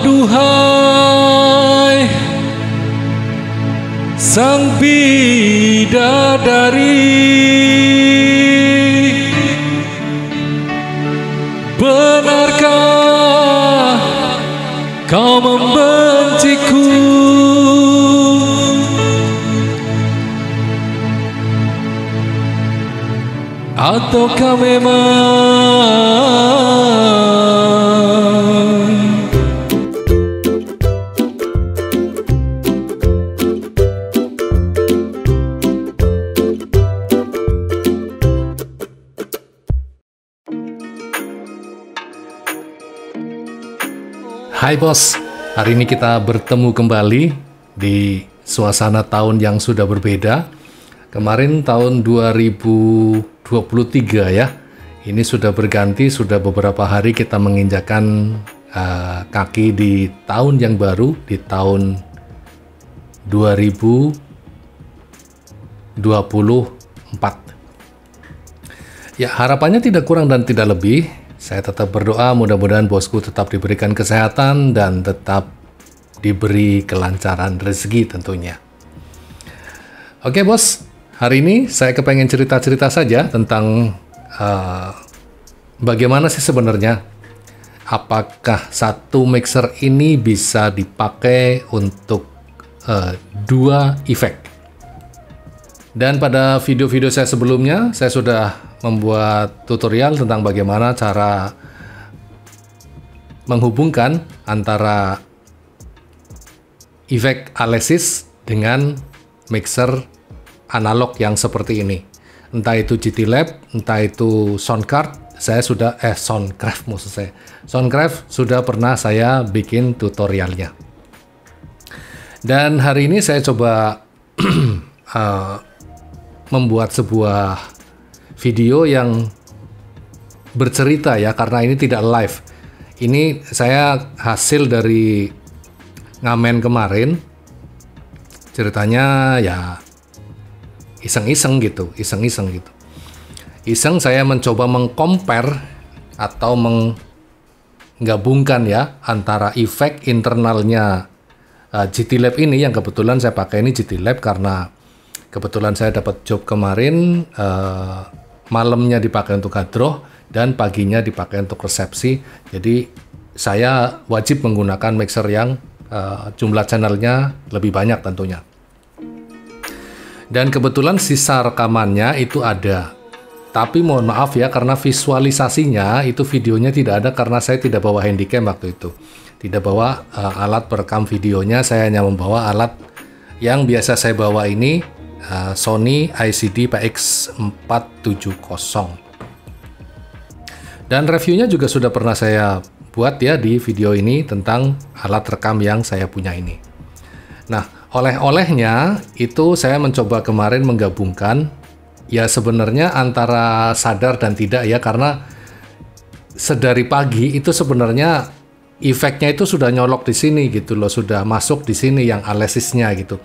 Aduhai sang bidadari, benarkah kau membenciku? Ataukah memang Hai bos, hari ini kita bertemu kembali di suasana tahun yang sudah berbeda. Kemarin tahun 2023 ya, ini sudah berganti, sudah beberapa hari kita menginjakan kaki di tahun yang baru, di tahun 2024. Ya, harapannya tidak kurang dan tidak lebih. Saya tetap berdoa mudah-mudahan bosku tetap diberikan kesehatan dan tetap diberi kelancaran rezeki tentunya. Oke bos, hari ini saya kepengen cerita-cerita saja tentang bagaimana sih sebenarnya, apakah satu mixer ini bisa dipakai untuk dua efek. Dan pada video-video saya sebelumnya, saya sudah membuat tutorial tentang bagaimana cara menghubungkan antara efek Alesis dengan mixer analog yang seperti ini. Entah itu GT Lab, entah itu Soundcard, Soundcraft maksud saya. Soundcraft sudah pernah saya bikin tutorialnya. Dan hari ini saya coba membuat sebuah video yang bercerita ya, karena ini tidak live. Ini saya hasil dari ngamen kemarin. Ceritanya ya iseng-iseng gitu. Iseng saya mencoba mengcompare atau menggabungkan ya antara efek internalnya GT Lab ini, yang kebetulan saya pakai ini GT Lab karena kebetulan saya dapat job kemarin, malamnya dipakai untuk hadroh dan paginya dipakai untuk resepsi. Jadi saya wajib menggunakan mixer yang jumlah channelnya lebih banyak tentunya. Dan kebetulan sisa rekamannya itu ada. Tapi mohon maaf ya, karena visualisasinya itu videonya tidak ada karena saya tidak bawa handycam waktu itu. Tidak bawa alat perekam videonya, saya hanya membawa alat yang biasa saya bawa ini, Sony ICD PX470. Dan reviewnya juga sudah pernah saya buat ya di video ini tentang alat rekam yang saya punya ini. Nah, oleh-olehnya itu saya mencoba kemarin menggabungkan ya, sebenarnya antara sadar dan tidak ya, karena sedari pagi itu sebenarnya efeknya itu sudah nyolok di sini gitu loh, sudah masuk di sini yang Alesisnya gitu.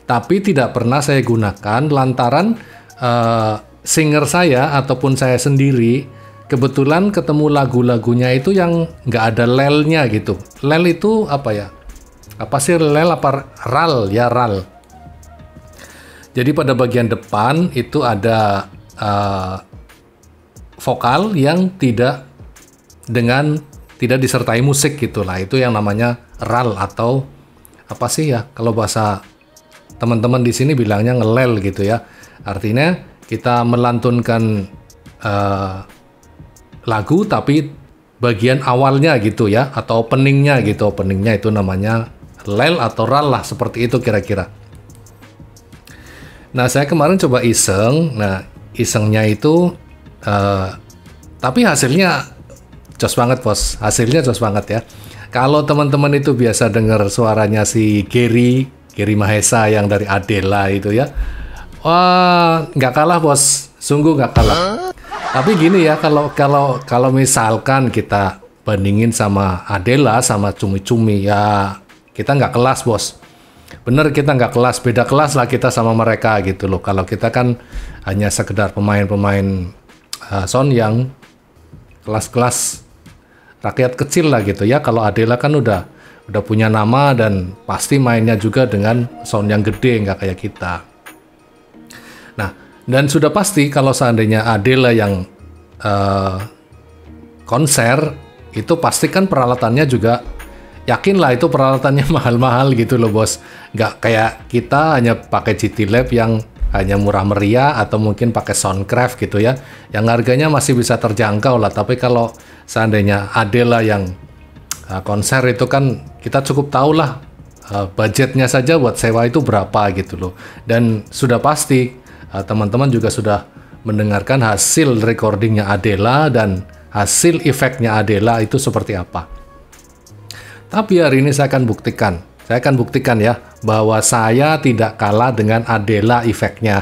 Tapi tidak pernah saya gunakan lantaran singer saya ataupun saya sendiri kebetulan ketemu lagu-lagunya itu yang nggak ada lelnya gitu. Lel itu apa ya? Apa sih lel, apa ral ya, ral. Jadi pada bagian depan itu ada vokal yang tidak disertai musik gitulah. Itu yang namanya ral atau apa sih ya kalau bahasa teman-teman di sini bilangnya ngelel gitu ya. Artinya kita melantunkan lagu tapi bagian awalnya gitu ya, atau openingnya gitu. Openingnya itu namanya lel atau ral lah, seperti itu kira-kira. Nah, saya kemarin coba iseng. Nah, isengnya itu tapi hasilnya jos banget bos. Hasilnya jos banget ya. Kalau teman-teman itu biasa dengar suaranya si Gary Mahesa yang dari Adela itu ya, wah nggak kalah bos, sungguh nggak kalah. Tapi gini ya, kalau misalkan kita bandingin sama Adela sama Cumi-Cumi ya, kita nggak kelas bos. Bener, kita nggak kelas, beda kelas lah kita sama mereka gitu loh. Kalau kita kan hanya sekedar pemain-pemain sound yang kelas-kelas rakyat kecil lah gitu ya. Kalau Adela kan udah udah punya nama dan pasti mainnya juga dengan sound yang gede, nggak kayak kita. Nah, dan sudah pasti kalau seandainya Adela yang konser, itu pasti kan peralatannya juga, yakinlah itu peralatannya mahal-mahal gitu loh bos. Nggak kayak kita hanya pakai GT Lab yang hanya murah meriah atau mungkin pakai Soundcraft gitu ya, yang harganya masih bisa terjangkau lah. Tapi kalau seandainya Adela yang konser itu kan kita cukup tahu lah budgetnya saja buat sewa itu berapa gitu loh. Dan sudah pasti teman-teman juga sudah mendengarkan hasil recordingnya Adela dan hasil efeknya Adela itu seperti apa. Tapi hari ini saya akan buktikan ya bahwa saya tidak kalah dengan Adela efeknya.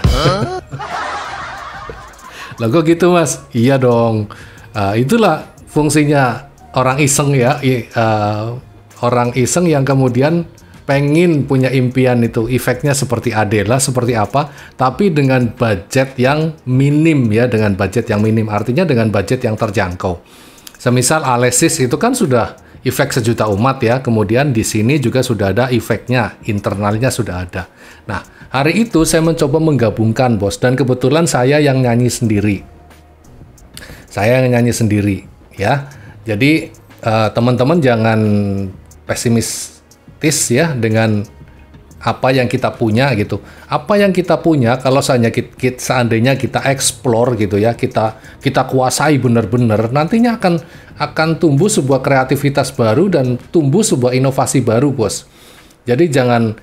Lah kok gitu mas? Iya dong. Itulah fungsinya orang iseng ya, orang iseng yang kemudian pengen punya impian itu efeknya seperti Adela, seperti apa, tapi dengan budget yang minim ya, dengan budget yang minim, artinya dengan budget yang terjangkau. Semisal Alesis itu kan sudah efek sejuta umat ya, kemudian di sini juga sudah ada efeknya, internalnya sudah ada. Nah, hari itu saya mencoba menggabungkan bos, dan kebetulan saya yang nyanyi sendiri. Saya yang nyanyi sendiri ya. Jadi teman-teman jangan pesimistis ya dengan apa yang kita punya gitu. Apa yang kita punya kalau seandainya kita explore gitu ya, kita kuasai benar-benar, nantinya akan tumbuh sebuah kreativitas baru dan tumbuh sebuah inovasi baru, bos. Jadi jangan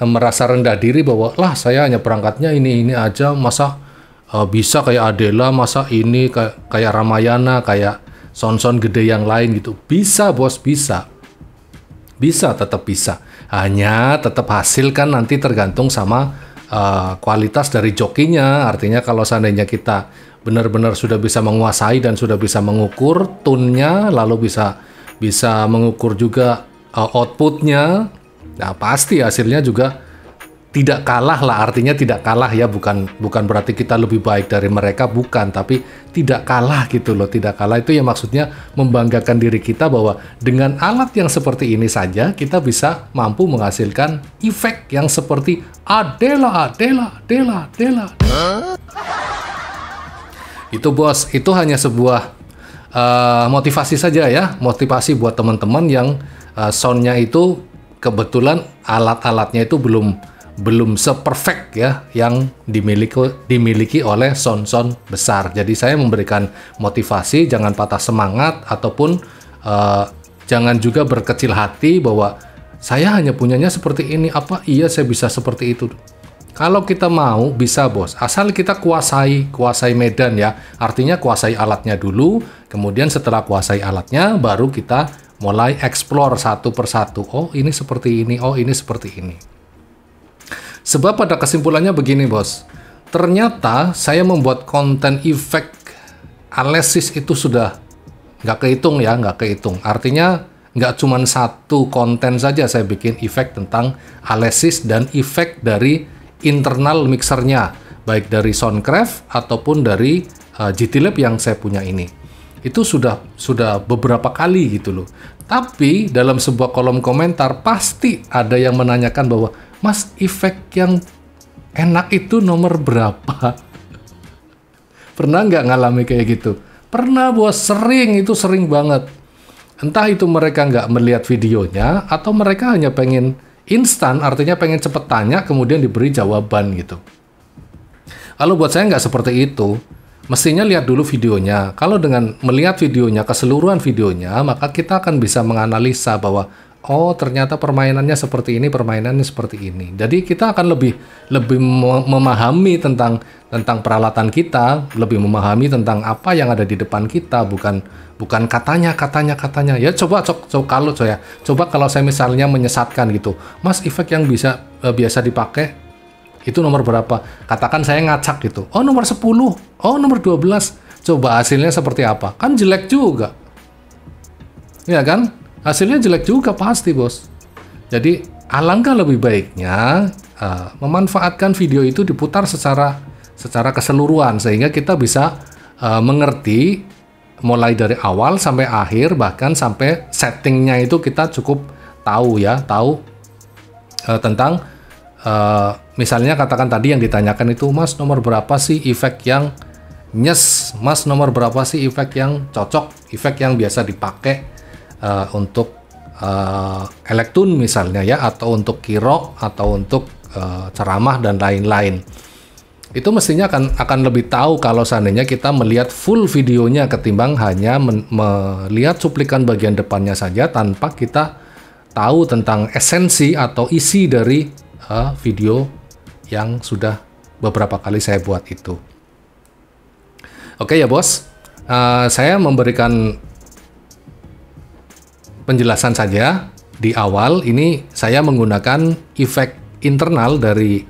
merasa rendah diri bahwa lah saya hanya perangkatnya ini aja, masa bisa kayak Adela, masa ini kayak Ramayana, kayak sound gede yang lain gitu. Bisa bos, bisa tetap bisa. Hanya tetap hasil kan nanti tergantung sama kualitas dari jokinya. Artinya kalau seandainya kita benar-benar sudah bisa menguasai dan sudah bisa mengukur tune-nya, lalu bisa mengukur juga outputnya, nah pasti hasilnya juga tidak kalah lah. Artinya tidak kalah ya, bukan berarti kita lebih baik dari mereka, bukan, tapi tidak kalah gitu loh. Tidak kalah itu ya maksudnya membanggakan diri kita bahwa dengan alat yang seperti ini saja kita bisa mampu menghasilkan efek yang seperti Adela. Itu bos, itu hanya sebuah motivasi saja ya, motivasi buat teman-teman yang soundnya itu kebetulan alat-alatnya itu belum seperfect ya yang dimiliki oleh sound besar. Jadi saya memberikan motivasi, jangan patah semangat ataupun jangan juga berkecil hati bahwa saya hanya punyanya seperti ini, apa iya saya bisa seperti itu. Kalau kita mau bisa bos, asal kita kuasai medan ya. Artinya kuasai alatnya dulu, kemudian setelah kuasai alatnya baru kita mulai explore satu persatu. Oh ini seperti ini, oh ini seperti ini. Sebab pada kesimpulannya begini bos, ternyata saya membuat konten efek Alesis itu sudah nggak kehitung. Artinya nggak cuma satu konten saja saya bikin efek tentang Alesis dan efek dari internal mixernya, baik dari Soundcraft ataupun dari GT Lab yang saya punya ini. Itu sudah beberapa kali gitu loh. Tapi dalam sebuah kolom komentar pasti ada yang menanyakan bahwa Mas, efek yang enak itu nomor berapa? Pernah nggak ngalami kayak gitu? Pernah bos, sering banget. Entah itu mereka nggak melihat videonya, atau mereka hanya pengen instan, artinya pengen cepet tanya, kemudian diberi jawaban gitu. Kalau buat saya nggak seperti itu. Mestinya lihat dulu videonya. Kalau dengan melihat videonya, keseluruhan videonya, maka kita akan bisa menganalisa bahwa oh ternyata permainannya seperti ini, permainannya seperti ini. Jadi kita akan lebih memahami tentang peralatan kita, lebih memahami tentang apa yang ada di depan kita, bukan katanya. Ya coba kalau saya misalnya menyesatkan gitu, Mas efek yang biasa dipakai itu nomor berapa? Katakan saya ngacak gitu. Oh nomor 10, oh nomor 12. Coba hasilnya seperti apa? Kan jelek juga. Ya kan? Hasilnya jelek juga pasti bos. Jadi alangkah lebih baiknya memanfaatkan video itu diputar secara keseluruhan sehingga kita bisa mengerti mulai dari awal sampai akhir, bahkan sampai settingnya itu kita cukup tahu ya, tahu tentang misalnya katakan tadi yang ditanyakan itu, Mas nomor berapa sih efek yang nyes, Mas nomor berapa sih efek yang cocok, efek yang biasa dipakai untuk elektun misalnya ya, atau untuk kirok, atau untuk ceramah dan lain-lain. Itu mestinya akan lebih tahu kalau seandainya kita melihat full videonya ketimbang hanya melihat cuplikan bagian depannya saja tanpa kita tahu tentang esensi atau isi dari video yang sudah beberapa kali saya buat itu. Oke ya bos, saya memberikan penjelasan saja di awal. Ini saya menggunakan efek internal dari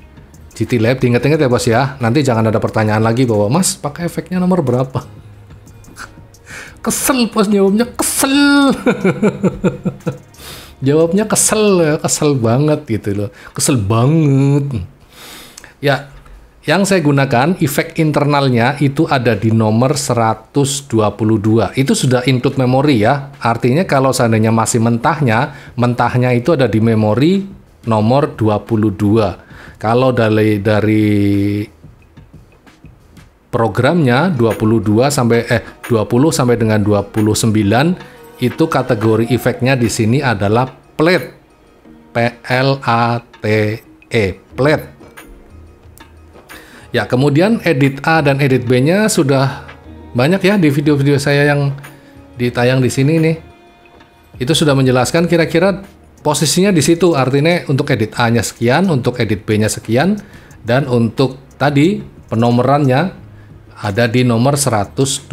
GT Lab. Diingat-ingat ya bos ya, nanti jangan ada pertanyaan lagi bahwa Mas pakai efeknya nomor berapa. Kesel bos jawabnya, kesel. Jawabnya kesel ya, kesel banget gitu loh, kesel banget ya. Yang saya gunakan efek internalnya itu ada di nomor 122. Itu sudah include memori ya, artinya kalau seandainya masih mentahnya itu ada di memori nomor 22. Kalau dari programnya 20 sampai dengan 29 itu kategori efeknya di sini adalah plate. P-L-A-T-E, plate. Ya, kemudian edit A dan edit B-nya sudah banyak ya di video-video saya yang ditayang di sini nih. Itu sudah menjelaskan kira-kira posisinya di situ, artinya untuk edit A-nya sekian, untuk edit B-nya sekian, dan untuk tadi penomorannya ada di nomor 122.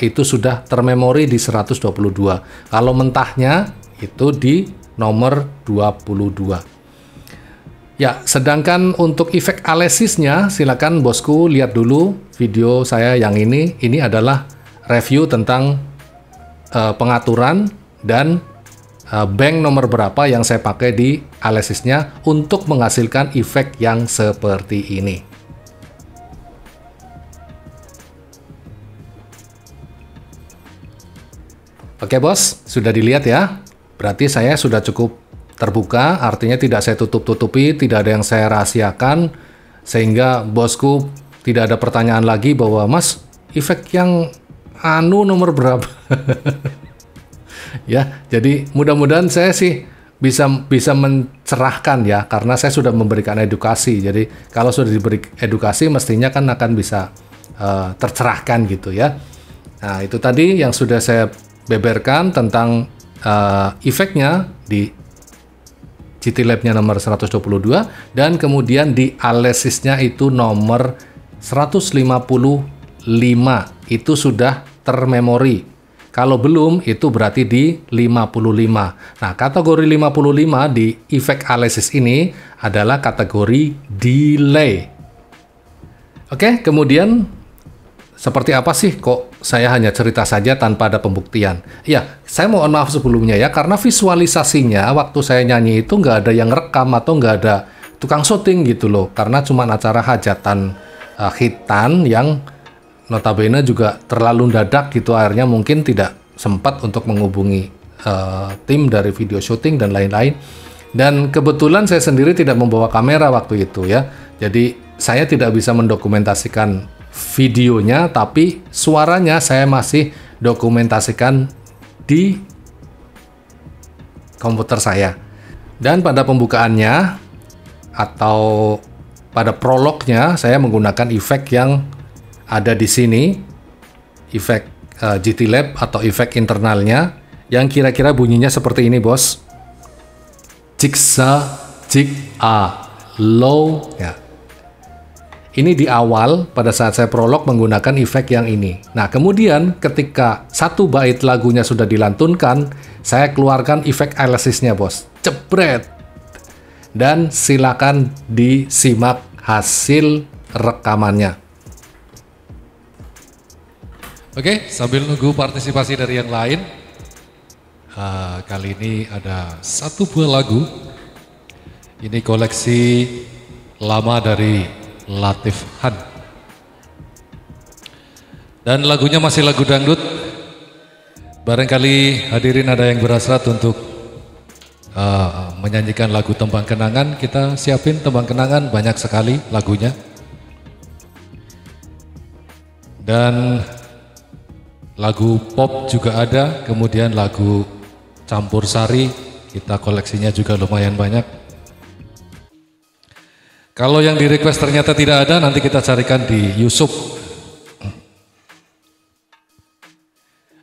Itu sudah termemori di 122. Kalau mentahnya itu di nomor 22. Ya, sedangkan untuk efek alesisnya silakan bosku lihat dulu video saya yang ini. Ini adalah review tentang pengaturan dan bank nomor berapa yang saya pakai di alesisnya untuk menghasilkan efek yang seperti ini. Oke bos, sudah dilihat ya? Berarti saya sudah cukup terbuka, artinya tidak saya tutup-tutupi, tidak ada yang saya rahasiakan, sehingga bosku tidak ada pertanyaan lagi bahwa Mas, efek yang nomor berapa? Ya, jadi mudah-mudahan saya sih bisa mencerahkan ya, karena saya sudah memberikan edukasi. Jadi kalau sudah diberi edukasi mestinya kan akan bisa tercerahkan gitu ya. Nah, itu tadi yang sudah saya beberkan tentang efeknya di GT Lab-nya nomor 122 dan kemudian di alesisnya itu nomor 155 itu sudah termemori. Kalau belum, itu berarti di 55. Nah, kategori 55 di efek alesis ini adalah kategori delay. Oke, kemudian seperti apa sih kok saya hanya cerita saja tanpa ada pembuktian? Ya, saya mohon maaf sebelumnya ya, karena visualisasinya waktu saya nyanyi itu nggak ada yang rekam atau nggak ada tukang syuting gitu loh. Karena cuma acara hajatan hitan yang notabene juga terlalu dadak gitu, akhirnya mungkin tidak sempat untuk menghubungi tim dari video syuting dan lain-lain. Dan kebetulan saya sendiri tidak membawa kamera waktu itu ya, jadi saya tidak bisa mendokumentasikan videonya, tapi suaranya saya masih dokumentasikan di komputer saya. Dan pada pembukaannya atau pada prolognya saya menggunakan efek yang ada di sini, efek GT Lab atau efek internalnya yang kira-kira bunyinya seperti ini bos. Jigsa, jig a, low ya. Ini di awal pada saat saya prolog menggunakan efek yang ini. Nah kemudian ketika satu bait lagunya sudah dilantunkan, saya keluarkan efek alesisnya bos. Jebret. Dan silakan disimak hasil rekamannya. Oke, sambil nunggu partisipasi dari yang lain, kali ini ada satu buah lagu. Ini koleksi lama dari Latif Han. Dan lagunya masih lagu dangdut. Barangkali hadirin ada yang berhasrat untuk menyanyikan lagu Tembang Kenangan. Kita siapin Tembang Kenangan, banyak sekali lagunya. Dan lagu pop juga ada, kemudian lagu campur sari, kita koleksinya juga lumayan banyak. Kalau yang di request ternyata tidak ada, nanti kita carikan di YouTube.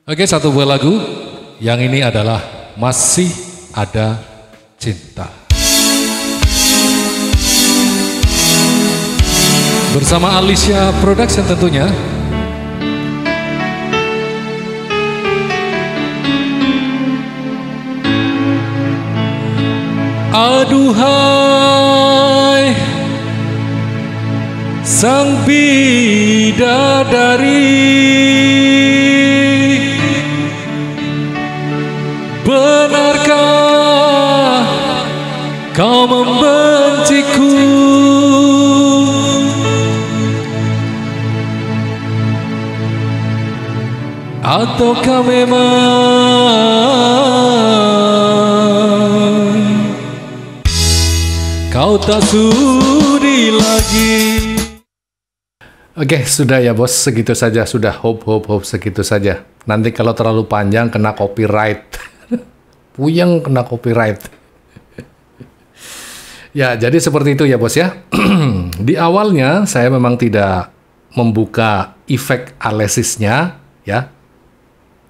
Oke, satu buah lagu, yang ini adalah Masih Ada Cinta. Bersama Alicia Production tentunya. Aduhai sang bidadari, benarkah kau membenciku? Ataukah memang kau tak sudi lagi? Oke, sudah ya bos, segitu saja. Sudah, hope segitu saja. Nanti kalau terlalu panjang kena copyright. Puyeng kena copyright. Ya, jadi seperti itu ya bos ya. Di awalnya saya memang tidak membuka efek alesisnya ya.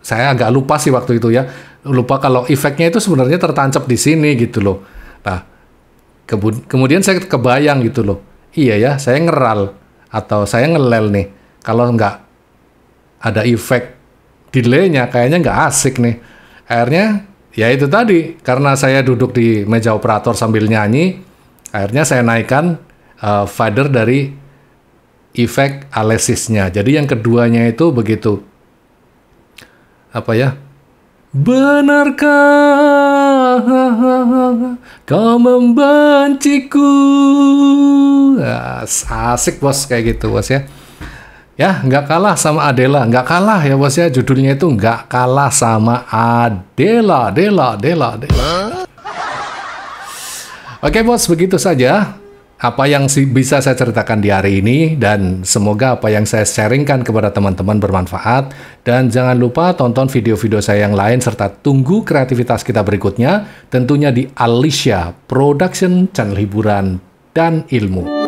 Saya agak lupa sih waktu itu ya. Lupa kalau efeknya itu sebenarnya tertancap di sini gitu loh. Nah, kemudian saya kebayang gitu loh. Iya ya, saya ngeral atau saya ngelel nih. Kalau nggak ada efek delay-nya kayaknya nggak asik nih. Akhirnya ya itu tadi, karena saya duduk di meja operator sambil nyanyi, akhirnya saya naikkan fader dari efek alesisnya. Jadi yang keduanya itu begitu. Apa ya? Benarkah kau membenciku? Nah, asik bos kayak gitu bos ya. Ya, nggak kalah sama Adela. Nggak kalah ya bos ya. Judulnya itu nggak kalah sama Adela. Oke bos, begitu saja apa yang bisa saya ceritakan di hari ini, dan semoga apa yang saya sharingkan kepada teman-teman bermanfaat. Dan jangan lupa tonton video-video saya yang lain serta tunggu kreativitas kita berikutnya, tentunya di Alicia Production, channel hiburan dan ilmu.